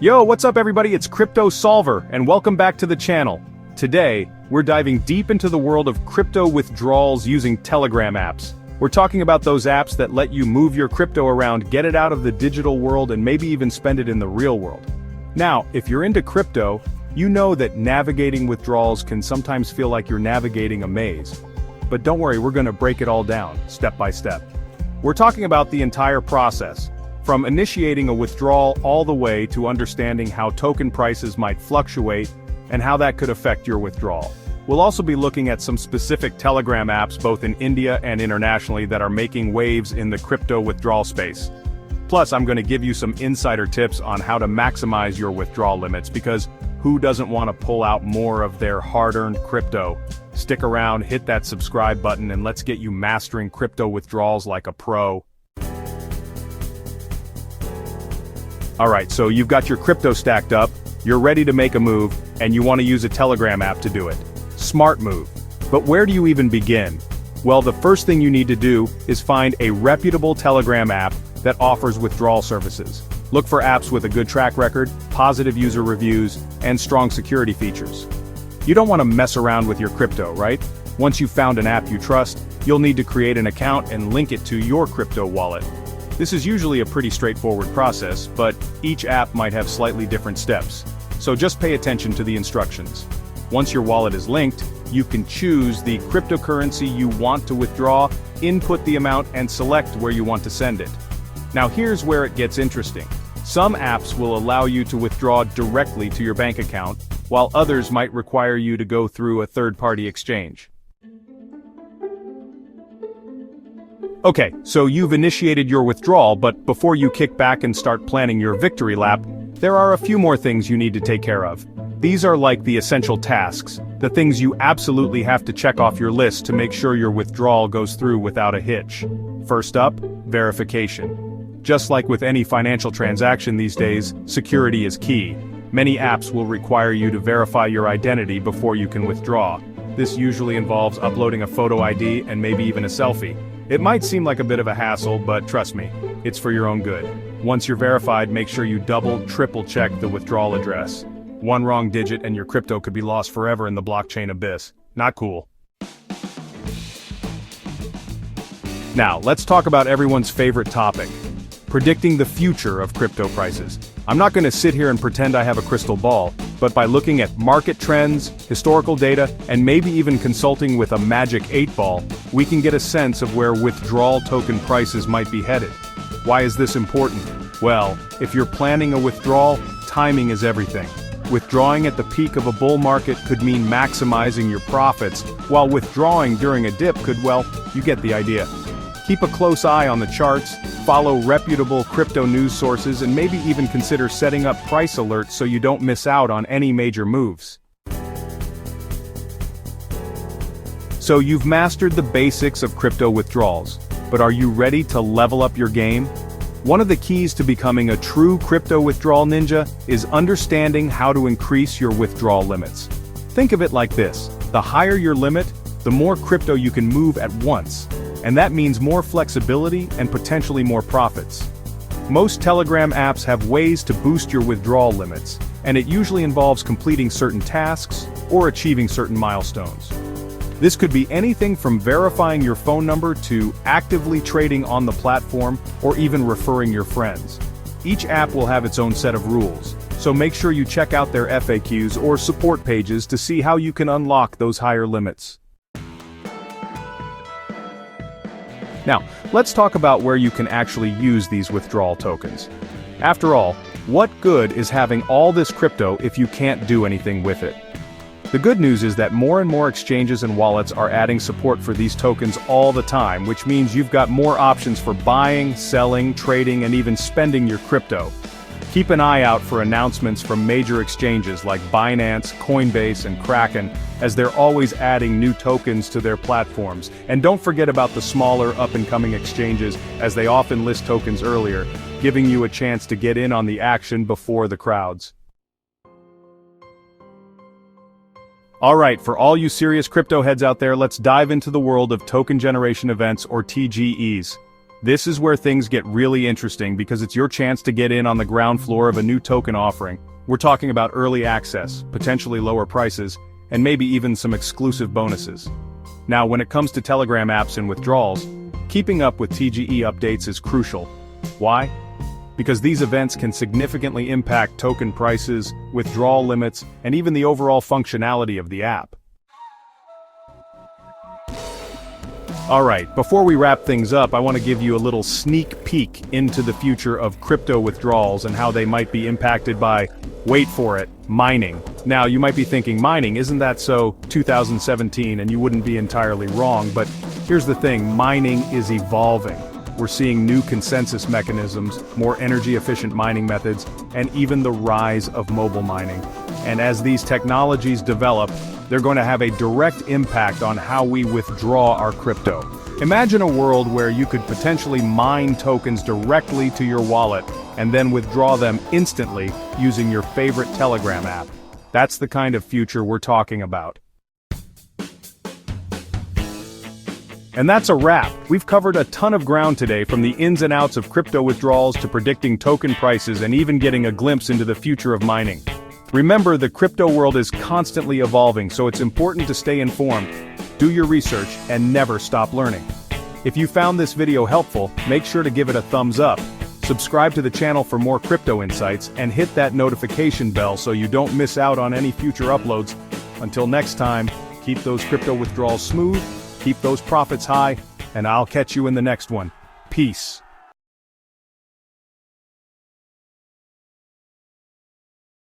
Yo, what's up everybody, it's Crypto Solver, and welcome back to the channel. Today, we're diving deep into the world of crypto withdrawals using Telegram apps. We're talking about those apps that let you move your crypto around, get it out of the digital world, and maybe even spend it in the real world. Now, if you're into crypto, you know that navigating withdrawals can sometimes feel like you're navigating a maze. But don't worry, we're gonna break it all down, step by step. We're talking about the entire process, from initiating a withdrawal all the way to understanding how token prices might fluctuate and how that could affect your withdrawal. We'll also be looking at some specific Telegram apps both in India and internationally that are making waves in the crypto withdrawal space. Plus, I'm going to give you some insider tips on how to maximize your withdrawal limits, because who doesn't want to pull out more of their hard-earned crypto? Stick around, hit that subscribe button, and let's get you mastering crypto withdrawals like a pro. Alright, so you've got your crypto stacked up, you're ready to make a move, and you want to use a Telegram app to do it. Smart move. But where do you even begin? Well, the first thing you need to do is find a reputable Telegram app that offers withdrawal services. Look for apps with a good track record, positive user reviews, and strong security features. You don't want to mess around with your crypto, right? Once you've found an app you trust, you'll need to create an account and link it to your crypto wallet. This is usually a pretty straightforward process, but each app might have slightly different steps. So just pay attention to the instructions. Once your wallet is linked, you can choose the cryptocurrency you want to withdraw, input the amount, and select where you want to send it. Now here's where it gets interesting. Some apps will allow you to withdraw directly to your bank account, while others might require you to go through a third-party exchange. Okay, so you've initiated your withdrawal, but before you kick back and start planning your victory lap, there are a few more things you need to take care of. These are like the essential tasks, the things you absolutely have to check off your list to make sure your withdrawal goes through without a hitch. First up, verification. Just like with any financial transaction these days, security is key. Many apps will require you to verify your identity before you can withdraw. This usually involves uploading a photo ID and maybe even a selfie. It might seem like a bit of a hassle, but trust me, it's for your own good. Once you're verified, make sure you double, triple check the withdrawal address. One wrong digit and your crypto could be lost forever in the blockchain abyss. Not cool. Now, let's talk about everyone's favorite topic: predicting the future of crypto prices. I'm not going to sit here and pretend I have a crystal ball, but by looking at market trends, historical data, and maybe even consulting with a magic 8-ball, we can get a sense of where withdrawal token prices might be headed. Why is this important? Well, if you're planning a withdrawal, timing is everything. Withdrawing at the peak of a bull market could mean maximizing your profits, while withdrawing during a dip could, well, you get the idea. Keep a close eye on the charts, follow reputable crypto news sources, and maybe even consider setting up price alerts so you don't miss out on any major moves. So you've mastered the basics of crypto withdrawals, but are you ready to level up your game? One of the keys to becoming a true crypto withdrawal ninja is understanding how to increase your withdrawal limits. Think of it like this: the higher your limit, the more crypto you can move at once. And that means more flexibility and potentially more profits. Most Telegram apps have ways to boost your withdrawal limits, and it usually involves completing certain tasks or achieving certain milestones. This could be anything from verifying your phone number to actively trading on the platform or even referring your friends. Each app will have its own set of rules, so make sure you check out their FAQs or support pages to see how you can unlock those higher limits. Now, let's talk about where you can actually use these withdrawal tokens. After all, what good is having all this crypto if you can't do anything with it? The good news is that more and more exchanges and wallets are adding support for these tokens all the time, which means you've got more options for buying, selling, trading, and even spending your crypto. Keep an eye out for announcements from major exchanges like Binance, Coinbase, and Kraken, as they're always adding new tokens to their platforms. And don't forget about the smaller up-and-coming exchanges, as they often list tokens earlier, giving you a chance to get in on the action before the crowds. Alright, for all you serious crypto heads out there, let's dive into the world of token generation events, or TGEs. This is where things get really interesting because it's your chance to get in on the ground floor of a new token offering. We're talking about early access, potentially lower prices, and maybe even some exclusive bonuses. Now, when it comes to Telegram apps and withdrawals, keeping up with TGE updates is crucial. Why? Because these events can significantly impact token prices, withdrawal limits, and even the overall functionality of the app. Alright, before we wrap things up, I want to give you a little sneak peek into the future of crypto withdrawals and how they might be impacted by, wait for it, mining. Now, you might be thinking, mining, isn't that so 2017? And you wouldn't be entirely wrong, but here's the thing, mining is evolving. We're seeing new consensus mechanisms, more energy-efficient mining methods, and even the rise of mobile mining. And as these technologies develop, they're going to have a direct impact on how we withdraw our crypto. Imagine a world where you could potentially mine tokens directly to your wallet and then withdraw them instantly using your favorite Telegram app. That's the kind of future we're talking about. And that's a wrap. We've covered a ton of ground today, from the ins and outs of crypto withdrawals to predicting token prices and even getting a glimpse into the future of mining. Remember, the crypto world is constantly evolving, so it's important to stay informed, do your research, and never stop learning. If you found this video helpful, make sure to give it a thumbs up, subscribe to the channel for more crypto insights, and hit that notification bell so you don't miss out on any future uploads. Until next time, keep those crypto withdrawals smooth, keep those profits high, and I'll catch you in the next one. Peace.